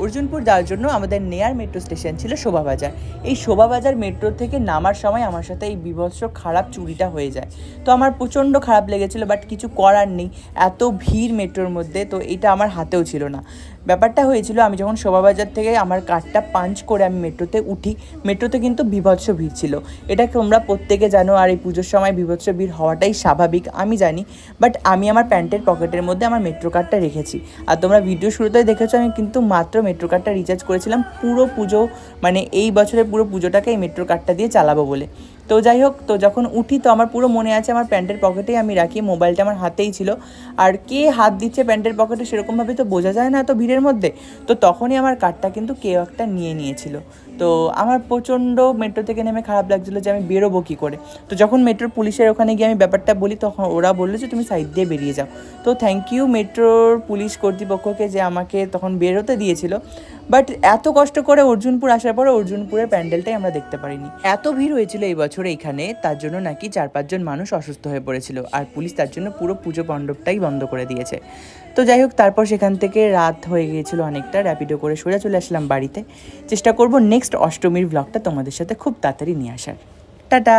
অর্জুনপুর যাওয়ার জন্য আমাদের নেয়ার মেট্রো স্টেশন ছিল শোভাবাজার। এই শোভাবাজার মেট্রো থেকে নামার সময় আমার সাথে এই বীভৎস খারাপ চুরিটা হয়ে যায়। তো আমার প্রচণ্ড খারাপ লেগেছিলো, বাট কিছু করার নেই, এত ভিড় মেট্রোর মধ্যে, তো এটা আমার হাতেও ছিল না। ব্যাপারটা হয়েছিল, আমি যখন শোভাবাজার থেকে আমার কার্ডটা পাঞ্চ করে আমি মেট্রোতে উঠি, মেট্রোতে কিন্তু বীভৎস ভিড় ছিল। এটা তোমরা প্রত্যেকে জানো, আর এই পুজোর সময় বীভৎস ভিড় হওয়াটাই স্বাভাবিক, আমি জানি। বাট আমি আমার প্যান্টের পকেটের মধ্যে আমার মেট্রো কার্ডটা রেখেছি। আর তোমরা ভিডিও শুরুতেই দেখেছো, আমি কিন্তু মাত্র মেট্রো কার্ডটা রিচার্জ করেছিলাম পুরো পুজো, মানে এই বছরের পুরো পুজোটাকে এই মেট্রো কার্ডটা দিয়ে চালাবো বলে। তো যাই হোক, তো যখন উঠি তো আমার পুরো মনে আছে আমার প্যান্টের পকেটেই আমি রাখি, মোবাইলটা আমার হাতেই ছিল। আর কে হাত দিচ্ছে প্যান্টের পকেটে সেরকমভাবে তো বোঝা যায় না এত ভিড়ের মধ্যে। তো তখনই আমার কার্ডটা কিন্তু কেউ একটা নিয়ে নিয়েছিল। তো আমার প্রচণ্ড মেট্রো থেকে নেমে খারাপ লাগছিলো যে আমি বেরোবো কী করে। তো যখন মেট্রোর পুলিশের ওখানে গিয়ে আমি ব্যাপারটা বলি, তখন ওরা বললো যে তুমি সাইড দিয়ে বেরিয়ে যাও। তো থ্যাংক ইউ মেট্রোর পুলিশ কর্তৃপক্ষকে যে আমাকে তখন বেরোতে দিয়েছিল। বাট এত কষ্ট করে অর্জুনপুর আসার পরে অর্জুনপুরের প্যান্ডেলটাই আমরা দেখতে পারিনি। এত ভিড় হয়েছিল এই বছর এইখানে, তার জন্য নাকি 4-5 জন মানুষ অসুস্থ হয়ে পড়েছিল, আর পুলিশ তার জন্য পুরো পুজো মণ্ডপটাই বন্ধ করে দিয়েছে। তো যাই হোক, তারপর সেখান থেকে রাত হয়ে গিয়েছিল অনেকটা, র্যাপিডো করে সোজা চলে আসলাম বাড়িতে। চেষ্টা করব নেক্সট অষ্টমীর ব্লগটা তোমাদের সাথে খুব তাড়াতাড়ি নিয়ে আসার। টাটা।